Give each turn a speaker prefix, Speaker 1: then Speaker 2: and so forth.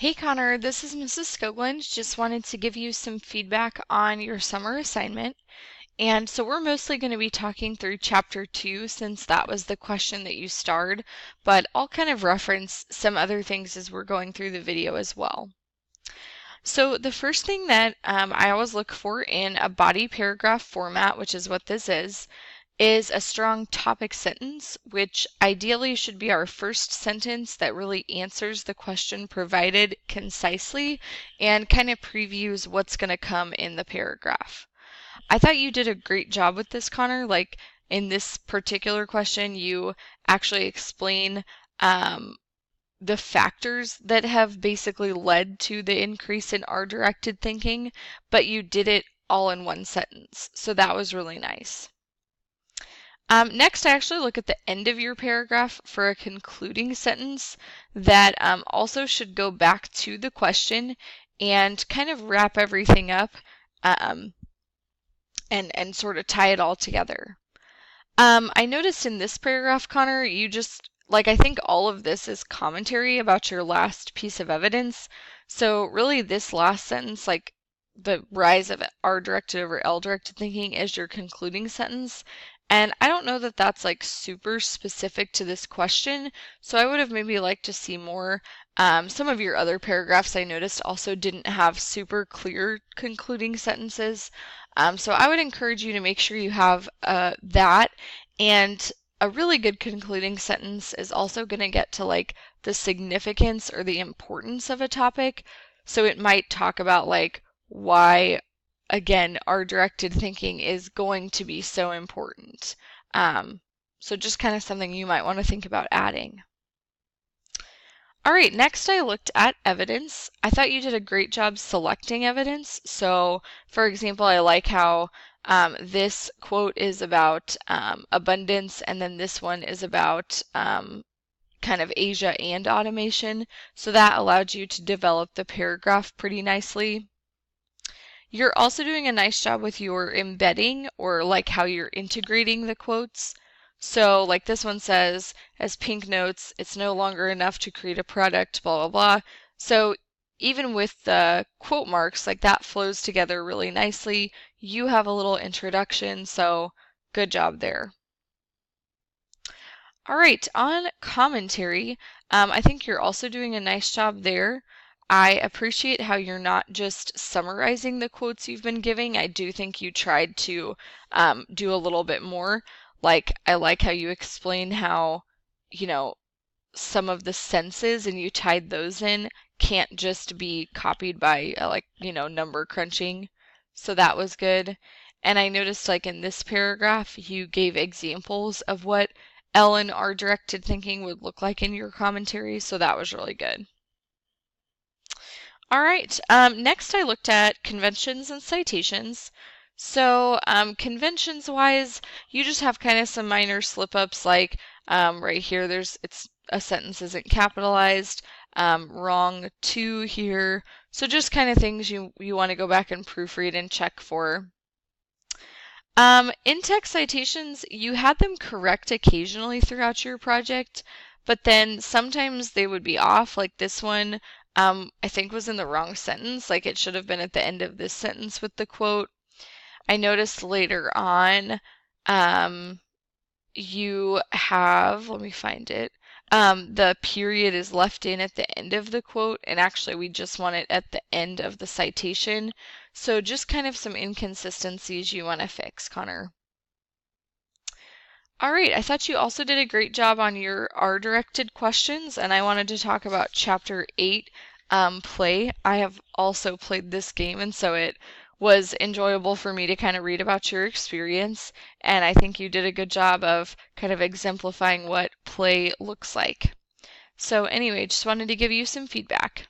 Speaker 1: Hey Connor, this is Mrs. Skoglund. Just wanted to give you some feedback on your summer assignment. And so we're mostly going to be talking through chapter 2 since that was the question that you starred, but I'll kind of reference some other things as we're going through the video as well. So the first thing that I always look for in a body paragraph format, which is what this is a strong topic sentence, which ideally should be our first sentence that really answers the question provided concisely and kind of previews what's going to come in the paragraph. I thought you did a great job with this, Connor. Like in this particular question, you actually explain the factors that have basically led to the increase in R-directed thinking, but you did it all in one sentence. So that was really nice. Next, I actually look at the end of your paragraph for a concluding sentence that also should go back to the question and kind of wrap everything up and sort of tie it all together. I noticed in this paragraph, Connor, you just, I think all of this is commentary about your last piece of evidence. So really this last sentence, the rise of R-directed over L-directed thinking is your concluding sentence. And I don't know that that's super specific to this question, so I would have maybe liked to see more. Some of your other paragraphs I noticed also didn't have super clear concluding sentences. So I would encourage you to make sure you have that, and a really good concluding sentence is also going to get to the significance or the importance of a topic. So it might talk about why, again, our directed thinking is going to be so important. So just kind of something you might want to think about adding. All right, next I looked at evidence. I thought you did a great job selecting evidence. So, for example, I like how this quote is about abundance, and then this one is about kind of Asia and automation. So that allowed you to develop the paragraph pretty nicely. You're also doing a nice job with your embedding, or how you're integrating the quotes. So this one says, as Pink notes, it's no longer enough to create a product, blah, blah, blah. So even with the quote marks, that flows together really nicely. You have a little introduction, so good job there. All right, on commentary, I think you're also doing a nice job there. I appreciate how you're not just summarizing the quotes you've been giving. I do think you tried to do a little bit more. I like how you explain how, some of the senses and you tied those in can't just be copied by, number crunching. So that was good. And I noticed in this paragraph, you gave examples of what L and R directed thinking would look like in your commentary. So that was really good. All right, next I looked at conventions and citations. So conventions-wise, you just have kind of some minor slip-ups right here, a sentence isn't capitalized, wrong to here. So just kind of things you want to go back and proofread and check for. In-text citations, you had them correct occasionally throughout your project, but then sometimes they would be off, like this one. I think was in the wrong sentence, it should have been at the end of this sentence with the quote. I noticed later on, you have, let me find it, the period is left in at the end of the quote, and actually we just want it at the end of the citation. So just kind of some inconsistencies you want to fix, Connor. All right, I thought you also did a great job on your R-directed questions, and I wanted to talk about Chapter 8, Play. I have also played this game, and so it was enjoyable for me to kind of read about your experience, and I think you did a good job of kind of exemplifying what play looks like. So anyway, just wanted to give you some feedback.